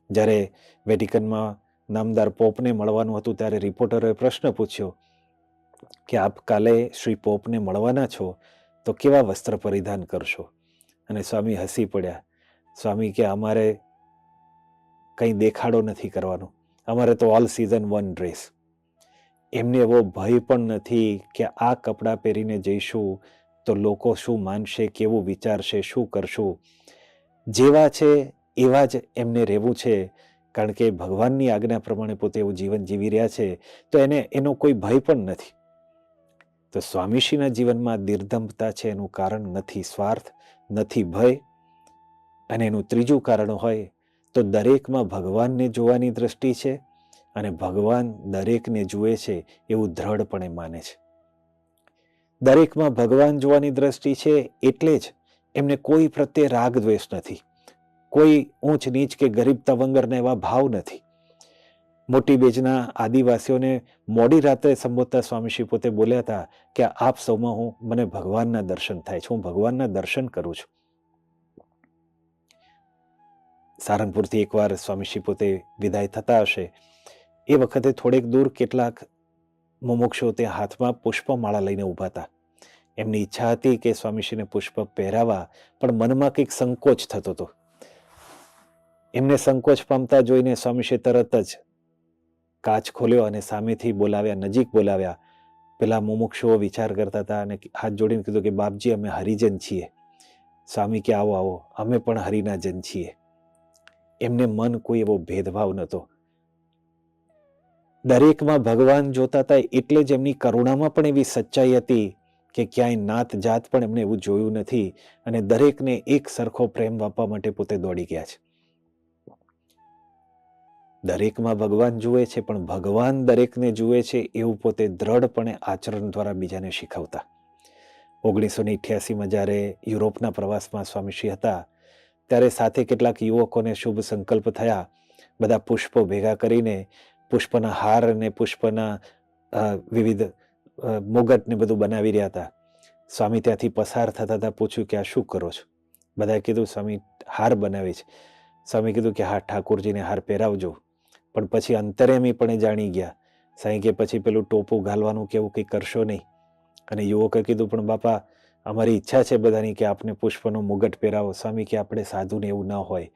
જ્યારે વેટિકનમાં નામદાર પોપને મળવાનું હતું ત્યારે રિપોર્ટરોએ પ્રશ્ન પૂછ્યો કે આપ કાલે શ્રી પોપને મળવાના છો તો કેવા વસ્ત્ર પરિધાન કરશો? અને સ્વામી હસી પડ્યા. સ્વામી કે અમારે કંઈ દેખાડો નથી કરવાનો, અમારે તો ઓલ સિઝન વન ડ્રેસ. એમને એવો ભય પણ નથી કે આ કપડાં પહેરીને જઈશું તો લોકો શું માનશે, કેવું વિચારશે, શું કરશું. જેવા છે એવા જ એમને રહેવું છે, કારણ કે ભગવાનની આજ્ઞા પ્રમાણે પોતે એવું જીવન જીવી રહ્યા છે. તો એનો કોઈ ભય પણ નથી. તો સ્વામીશ્રીના જીવનમાં નિર્દંભતા છે, એનું કારણ નથી સ્વાર્થ, નથી ભય. અને એનું ત્રીજું કારણ હોય તો દરેકમાં ભગવાનને જોવાની દ્રષ્ટિ છે, અને ભગવાન દરેકને જુએ છે એવું દ્રઢપણે માને છે. દરેકમાં ભગવાન જોવાની દ્રષ્ટિ છે એટલે જ એમને કોઈ પ્રત્યે રાગ દ્વેષ નથી, કોઈ ઊંચ નીચ કે ગરીબ તવંગરના એવા ભાવ નથી. મોટી બેજના આદિવાસીઓને મોડી રાત્રે સંબોધતા સ્વામીશ્રી પોતે બોલ્યા હતા કે આપ સૌમાં મને ભગવાનના દર્શન થાય છે, હું ભગવાનના દર્શન કરું છું. સારંગપુરથી એકવાર સ્વામીશ્રી પોતે વિદાય થતા હશે, એ વખતે થોડેક દૂર કેટલાક મુમુક્ષો તે હાથમાં પુષ્પમાળા લઈને ઊભા હતા. એમની ઈચ્છા હતી કે સ્વામીશ્રીને પુષ્પ પહેરાવા, પણ મનમાં કંઈક સંકોચ થતો હતો. એમને સંકોચ પામતા જોઈને સ્વામીશ્રી તરત જ કાચ ખોલ્યો અને સામેથી બોલાવ્યા, નજીક બોલાવ્યા. પેલા મુમુક્ષુઓ વિચાર કરતા હતા અને હાથ જોડીને કીધું કે બાપજી અમે હરિજન છીએ. સ્વામી કે આવો આવો, અમે પણ હરિના જન છીએ. એમને મન કોઈ એવો ભેદભાવ નહોતો. દરેકમાં ભગવાન જોતા હતા, એટલે જ એમની કરુણામાં પણ એવી સચ્ચાઈ હતી કે ક્યાંય નાત જાત પણ એમને એવું જોયું નથી, અને દરેકને એક સરખો પ્રેમ આપવા માટે પોતે દોડી ગયા છે. દરેકમાં ભગવાન જુએ છે, પણ ભગવાન દરેકને જુએ છે એવું પોતે દ્રઢપણે આચરણ દ્વારા બીજાને શીખવતા. 1988માં જ્યારે યુરોપના પ્રવાસમાં સ્વામીશ્રી હતા, ત્યારે સાથે કેટલાક યુવકોને શુભ સંકલ્પ થયા. બધા પુષ્પો ભેગા કરીને પુષ્પના હાર અને પુષ્પના વિવિધ મુગટ ને બધું બનાવી રહ્યા હતા. સ્વામી ત્યાંથી પસાર થતા હતા, પૂછ્યું કે આ શું કરો છો? બધાએ કીધું સ્વામી હાર બનાવે છે. સ્વામી કીધું કે હા, ઠાકોરજીને હાર પહેરાવજો. પણ પછી અંતરેમી પણ જાણી ગયા. સાંઈ કે પછી પેલું ટોપું ઘાલવાનું કેવું કંઈ કરશો નહીં. અને યુવકે કીધું પણ બાપા અમારી ઈચ્છા છે બધાની કે આપને પુષ્પનો મુગટ પહેરાવો. સ્વામી કે આપણે સાધુને એવું ના હોય.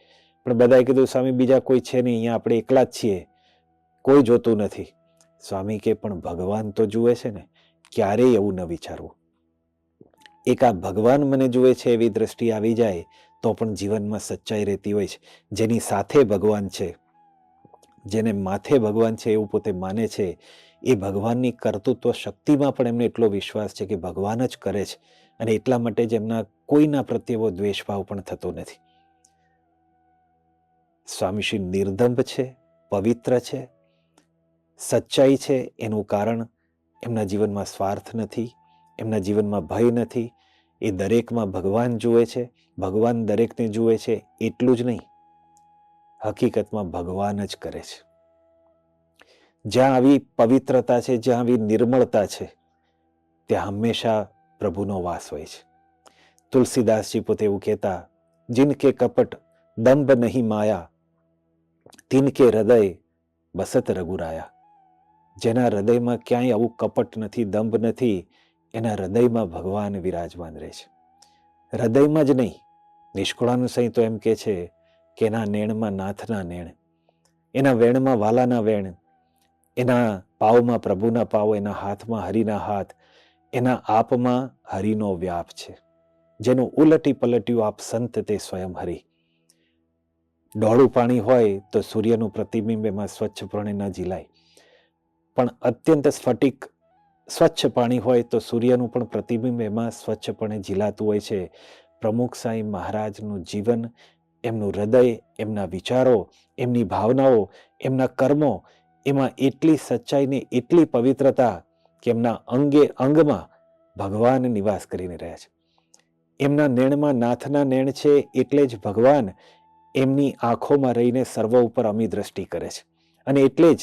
પણ બધાએ કીધું સ્વામી બીજા કોઈ છે નહીં, અહીંયા આપણે એકલા જ છીએ, કોઈ જોતું નથી. સ્વામી કે પણ ભગવાન તો જુએ છે ને, ક્યારેય એવું ન વિચારવું. એક આ ભગવાન મને જુએ છે એવી દ્રષ્ટિ આવી જાય તો પણ જીવનમાં સચ્ચાઈ રહેતી હોય છે. જેની સાથે ભગવાન છે, જેને માથે ભગવાન છે એવું પોતે માને છે, એ ભગવાનની કર્તૃત્વ શક્તિમાં પણ એમને એટલો વિશ્વાસ છે કે ભગવાન જ કરે છે, અને એટલા માટે જ એમના કોઈના પ્રત્યે એવો દ્વેષભાવ પણ થતો નથી. સ્વામીશ્રી નિર્દંભ છે, પવિત્ર છે, સચ્ચાઈ છે. એનું કારણ એમના જીવનમાં સ્વાર્થ નથી, એમના જીવનમાં ભય નથી. એ દરેકમાં ભગવાન જુએ છે, ભગવાન દરેકને જુએ છે. એટલું જ નહીં, હકીકતમાં ભગવાન જ કરે છે. જ્યાં આવી પવિત્રતા છે, જ્યાં આવી નિર્મળતા છે, ત્યાં હંમેશા પ્રભુનો વાસ હોય છે. તુલસીદાસજી પોતે એવું કહેતા, જિનકે કપટ દંભ નહીં માયા, તિનકે હૃદય બસત રઘુરાયા. જેના હૃદયમાં ક્યાંય આવું કપટ નથી, દંભ નથી, એના હૃદયમાં ભગવાન વિરાજમાન રહે છે. હૃદયમાં જ નહીં, નિષ્કુળાનંદ સાંઈ તો એમ કહે છે કે એના નેણમાં નાથના નેણ, એના વેણમાં વાલાના વેણ, એના પાવમાં પ્રભુના પાવ, એના હાથમાં હરિના હાથ, એના આપમાં હરિનો વ્યાપ છે. જેનું ઉલટી પલટ્યું આપ સંત તે સ્વયં હરિ. ડોળું પાણી હોય તો સૂર્યનું પ્રતિબિંબ એમાં સ્વચ્છપણે ન ઝીલાય, પણ અત્યંત સ્ફટિક સ્વચ્છ પાણી હોય તો સૂર્યનું પણ પ્રતિબિંબ એમાં સ્વચ્છપણે ઝીલાતું હોય છે. પ્રમુખ સાંઈ મહારાજનું જીવન, એમનું હૃદય, એમના વિચારો, એમની ભાવનાઓ, એમના કર્મો, એમાં એટલી સચ્ચાઈ ને એટલી પવિત્રતા કે એમના અંગે અંગમાં ભગવાન નિવાસ કરીને રહ્યા છે. એમના નેણમાં નાથના નેણ છે, એટલે જ ભગવાન એમની આંખોમાં રહીને સર્વ ઉપર અમી દ્રષ્ટિ કરે છે, અને એટલે જ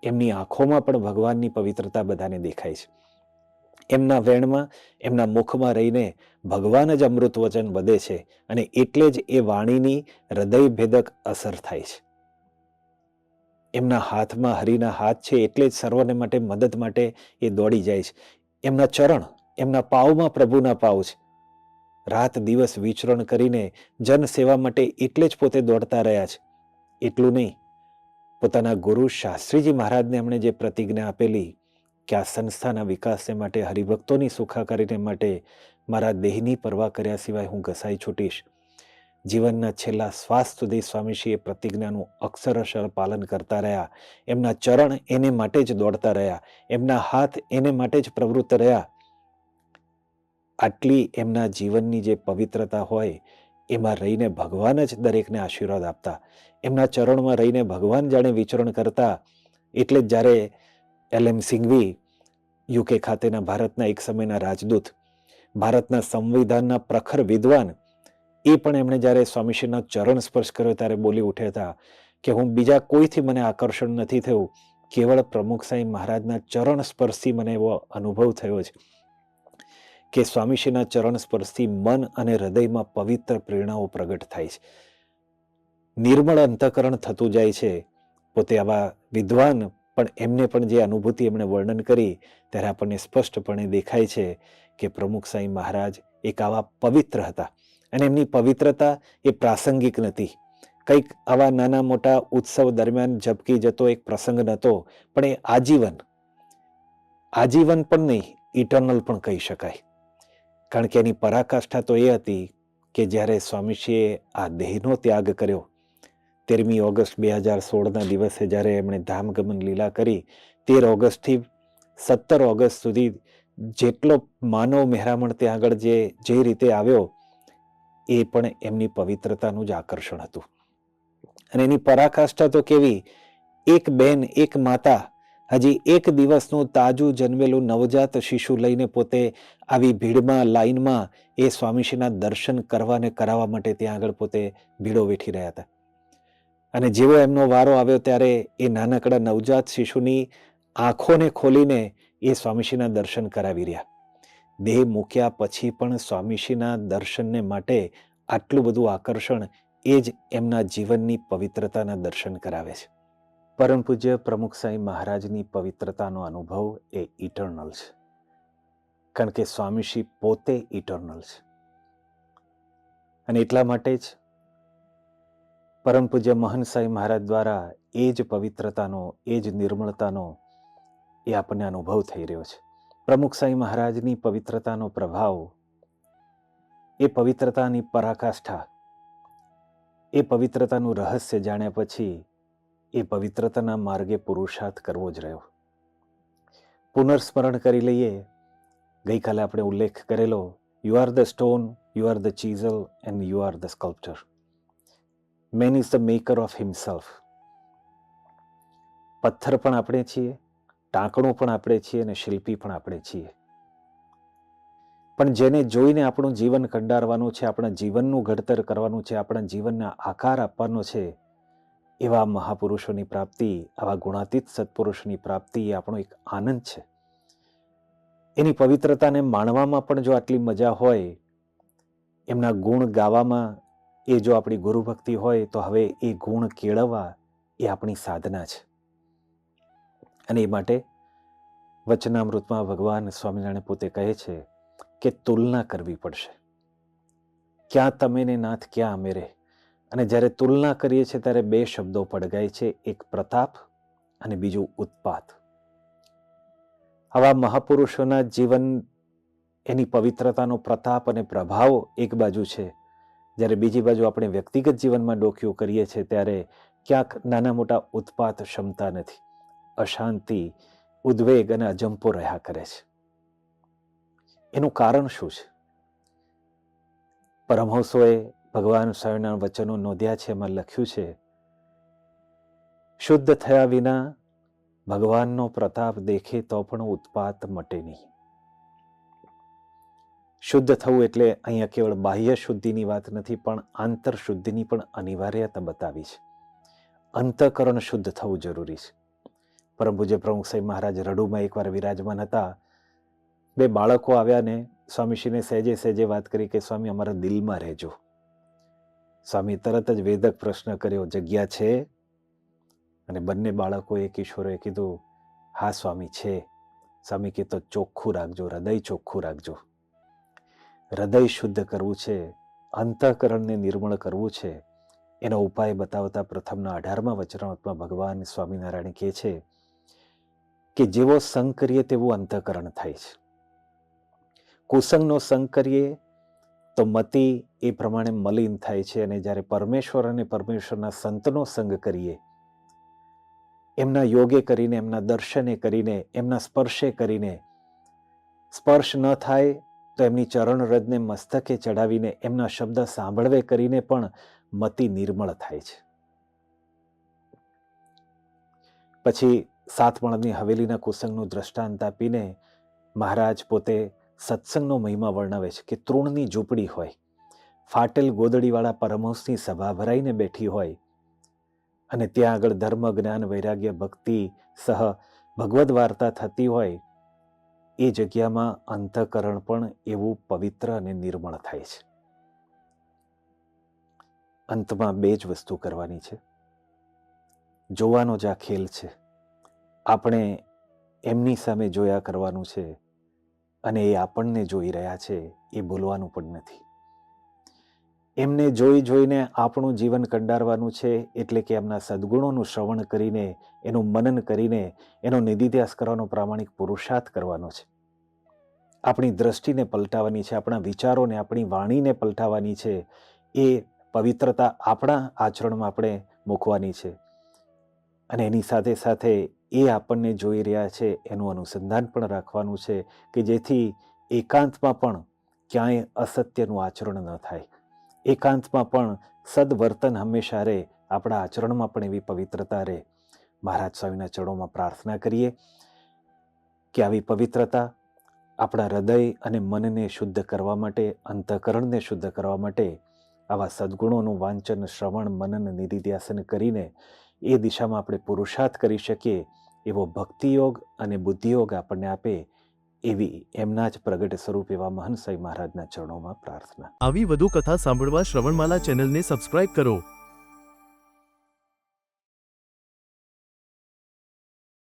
એમની આંખોમાં પણ ભગવાનની પવિત્રતા બધાને દેખાય છે. એમના વેણમાં, એમના મુખમાં રહીને ભગવાન જ અમૃત વચન વધે છે, અને એટલે જ એ વાણીની હૃદયભેદક અસર થાય છે. એમના હાથમાં હરિના હાથ છે, એટલે જ સર્વને માટે મદદ માટે એ દોડી જાય છે. એમના ચરણ, એમના પાવમાં પ્રભુના પાવ છે. રાત દિવસ વિચરણ કરીને જન સેવા માટે એટલે જ પોતે દોડતા રહ્યા છે. એટલું નહીં, પોતાના ગુરુ શાસ્ત્રીજી મહારાજને એમણે જે પ્રતિજ્ઞા આપેલી કે આ સંસ્થાના વિકાસને માટે, હરિભક્તોની સુખાકારીને માટે મારા દેહની પરવા કર્યા સિવાય હું ઘસાઈ છૂટીશ. જીવનના છેલ્લા શ્વાસ સુધી સ્વામીશ્રી એ પ્રતિજ્ઞાનું અક્ષરશઃ પાલન કરતા રહ્યા. એમના ચરણ એને માટે જ દોડતા રહ્યા, એમના હાથ એને માટે જ પ્રવૃત્ત રહ્યા. આટલી એમના જીવનની જે પવિત્રતા હોય, એમાં રહીને ભગવાન જ દરેકને આશીર્વાદ આપતા. એમના ચરણમાં રહીને ભગવાન જાણે વિચરણ કરતા. એટલે જ જ્યારે LM સિંઘવી, યુકે ખાતેના ભારતના એક સમયના રાજદૂત, ભારતના સંવિધાનના પ્રખર વિદ્વાન, એ પણ એમણે જ્યારે સ્વામીશ્રીના ચરણ સ્પર્શ કર્યો ત્યારે બોલી ઉઠ્યા હતા કે હું બીજા કોઈથી મને આકર્ષણ નથી થયું, કેવળ પ્રમુખ સાંઈ મહારાજના ચરણ સ્પર્શથી મને એવો અનુભવ થયો છે કે સ્વામીશ્રીના ચરણ સ્પર્શથી મન અને હૃદયમાં પવિત્ર પ્રેરણાઓ પ્રગટ થાય છે. નિર્મળ અંતઃકરણ થતું જાય છે. પોતે આવા વિદ્વાન, પણ એમને પણ જે અનુભૂતિ એમણે વર્ણન કરી ત્યારે આપણને સ્પષ્ટપણે દેખાય છે કે પ્રમુખ સાંઈ મહારાજ એક આવા પવિત્ર હતા, અને એમની પવિત્રતા એ પ્રાસંગિક નથી. કંઈક આવા નાના મોટા ઉત્સવ દરમિયાન ઝબકી જતો એક પ્રસંગ નહોતો, પણ એ આજીવન પણ નહીં, ઇટર્નલ પણ કહી શકાય. કારણ કે એની પરાકાષ્ઠા તો એ હતી કે જ્યારે સ્વામીશ્રીએ આ દેહનો ત્યાગ કર્યો, 13મી ઓગસ્ટ 2016ના દિવસે જ્યારે એમણે ધામગમન લીલા કરી, 13 ઓગસ્ટથી 17 ઓગસ્ટ સુધી જેટલો માનવ મહેરામણ ત્યાં આગળ જે રીતે આવ્યો, એ પણ એમની પવિત્રતાનું જ આકર્ષણ હતું. અને એની પરાકાષ્ઠા તો કેવી, એક બેન, એક માતા હજી એક દિવસનું તાજું જન્મેલું નવજાત શિશુ લઈને પોતે આવી ભીડમાં, લાઈનમાં એ સ્વામીશ્રીના દર્શન કરવા ને કરાવવા માટે ત્યાં આગળ પોતે ભીડો વેઠી રહ્યા હતા. અને જેવો એમનો વારો આવ્યો ત્યારે એ નાનકડા નવજાત શિશુની આંખોને ખોલીને એ સ્વામીશ્રીના દર્શન કરાવી રહ્યા. દેહ મૂક્યા પછી પણ સ્વામીશ્રીના દર્શનને માટે આટલું બધું આકર્ષણ, એ જ એમના જીવનની પવિત્રતાના દર્શન કરાવે છે. પરમ પૂજ્ય પ્રમુખ સાંઈ મહારાજની પવિત્રતાનો અનુભવ એ ઇટર્નલ છે, કારણ કે સ્વામીશ્રી પોતે ઇટર્નલ છે. અને એટલા માટે જ પરમ પૂજ્ય મહંત સાંઈ મહારાજ દ્વારા એ જ પવિત્રતાનો, એ જ નિર્મળતાનો એ આપણને અનુભવ થઈ રહ્યો છે. પ્રમુખ સાંઈ મહારાજની પવિત્રતાનો પ્રભાવ, એ પવિત્રતાની પરાકાષ્ઠા, એ પવિત્રતાનું રહસ્ય જાણ્યા પછી એ પવિત્રતાના માર્ગે પુરુષાર્થ કરવો જ રહ્યો. પુનર્સ્મરણ કરી લઈએ, ગઈકાલે આપણે ઉલ્લેખ કરેલો, you are the stone, you are the chisel and you are the sculptor. Man is the maker of himself. પથ્થર પણ આપણે છીએ, ટાંકણું પણ આપણે છીએ, અને શિલ્પી પણ આપણે છીએ. પણ જેને જોઈને આપણું જીવન કંડારવાનું છે, આપણા જીવનનું ઘડતર કરવાનું છે, આપણા જીવનને આકાર આપવાનો છે, એવા મહાપુરુષોની પ્રાપ્તિ, આવા ગુણાતીત સત્પુરુષોની પ્રાપ્તિ એ આપણો એક આનંદ છે. એની પવિત્રતાને માણવામાં પણ જો આટલી મજા હોય, એમના ગુણ ગાવામાં એ જો આપણી ગુરુભક્તિ હોય, તો હવે એ ગુણ કેળવવા એ આપણી સાધના છે. અને એ માટે વચનામૃતમાં ભગવાન સ્વામિનારાયણ પોતે કહે છે કે તુલના કરવી પડશે. ક્યાં તમે ને નાથ, ક્યાં અમે રે. અને જ્યારે તુલના કરીએ છીએ ત્યારે બે શબ્દો પડગાય છે, એક પ્રતાપ અને બીજું ઉત્પાત. આવા મહાપુરુષોના જીવન, એની પવિત્રતાનો પ્રતાપ અને પ્રભાવ એક બાજુ છે, જ્યારે બીજી બાજુ આપણે વ્યક્તિગત જીવનમાં ડોકિયું કરીએ છીએ ત્યારે ક્યાંક નાના મોટા ઉત્પાત ક્ષમતા નથી, અશાંતિ, ઉદ્વેગ અને અજંપો રહ્યા કરે છે. એનું કારણ શું છે? પરમહંસોએ ભગવાન સ્વામિનારાયણ વચનો નોંધ્યા છે, એમાં લખ્યું છે, શુદ્ધ થયા વિના ભગવાનનો પ્રતાપ દેખે તો પણ ઉત્પાત મટે નહીં. શુદ્ધ થવું એટલે અહીંયા કેવળ બાહ્ય શુદ્ધિની વાત નથી, પણ આંતર શુદ્ધિની પણ અનિવાર્યતા બતાવી છે. અંતઃકરણ શુદ્ધ થવું જરૂરી છે. પરમ પૂજ્ય પ્રમુખ સાહેબ મહારાજ રડુમાં એકવાર વિરાજમાન હતા. બે બાળકો આવ્યા ને સ્વામીશ્રીને સહેજે સહેજે વાત કરી કે સ્વામી અમારા દિલમાં રહેજો. સ્વામી તરત જ વેદક પ્રશ્ન કર્યો, જગ્યા છે? અને બંને બાળકોએ, કિશોરોએ કીધું, હા સ્વામી છે. સ્વામી કીધું, ચોખ્ખું રાખજો, હૃદય ચોખ્ખું રાખજો. હૃદય શુદ્ધ કરવું છે, અંતઃકરણને નિર્મળ કરવું છે. એનો ઉપાય બતાવતા પ્રથમના 18મા વચનામૃતમાં ભગવાન સ્વામિનારાયણ કહે છે કે જેવો સંગ કરીએ તેવું અંતઃકરણ થાય છે. કુસંગનો સંગ કરીએ તો મતિ એ પ્રમાણે મલિન થાય છે, અને જ્યારે પરમેશ્વર અને પરમેશ્વરના સંતનો સંગ કરીએ, એમના યોગે કરીને, એમના દર્શને કરીને, એમના સ્પર્શે કરીને, સ્પર્શ ન થાય તો એમની ચરણ રજને મસ્તકે ચડાવીને, એમના શબ્દ સાંભળવે કરીને પણ મતિ નિર્મળ થાય છે. પછી સાતમાળની હવેલીના કુસંગનું દ્રષ્ટાંત આપીને મહારાજ પોતે સત્સંગનો મહિમા વર્ણવે છે કે તૃણની ઝૂંપડી હોય, ફાટેલ ગોદડીવાળા પરમહંસની સભા ભરાઈને બેઠી હોય, અને ત્યાં આગળ ધર્મ, જ્ઞાન, વૈરાગ્ય, ભક્તિ સહ ભગવદ વાર્તા થતી હોય, એ જગ્યામાં અંતઃકરણ પણ એવું પવિત્ર અને નિર્મળ થાય છે. અંતમાં બે જ વસ્તુ કરવાની છે. જોવાનો જ આ ખેલ છે. આપણે એમની સામે જોયા કરવાનું છે, અને એ આપણને જોઈ રહ્યા છે એ બોલવાનું પણ નથી. એમને જોઈ જોઈને આપણું જીવન કંડારવાનું છે, એટલે કે એમના સદ્ગુણોનું શ્રવણ કરીને, એનું મનન કરીને, એનો નિધિધ્યાસ કરવાનો પ્રામાણિક પુરુષાર્થ કરવાનો છે. આપણી દ્રષ્ટિને પલટાવવાની છે, આપણા વિચારોને, આપણી વાણીને પલટાવવાની છે. એ પવિત્રતા આપણા આચરણમાં આપણે મૂકવાની છે, અને એની સાથે સાથે એ આપણને જોઈ રહ્યા છે એનું અનુસંધાન પણ રાખવાનું છે, કે જેથી એકાંતમાં પણ ક્યાંય અસત્યનું આચરણ ન થાય. એકાંતમાં પણ સદવર્તન હંમેશા રહે, આપણા આચરણમાં પણ એવી પવિત્રતા રહે. મહારાજ સ્વામીના ચરણોમાં પ્રાર્થના કરીએ કે આવી પવિત્રતા આપણા હૃદય અને મનને શુદ્ધ કરવા માટે, અંતઃકરણને શુદ્ધ કરવા માટે આવા સદ્ગુણોનું વાંચન, શ્રવણ, મનન, નિધિધ્યાસન કરીને એ દિશામાં આપણે પુરુષાર્થ કરી શકીએ, એવો ભક્તિયોગ અને બુદ્ધિયોગ આપણને આપે, એવી એમના જ પ્રગટ સ્વરૂપ એવા મહંત સાંઈ મહારાજના ચરણોમાં પ્રાર્થના. આવી વધુ કથા સાંભળવા શ્રવણમાલા ચેનલને સબસ્ક્રાઇબ કરો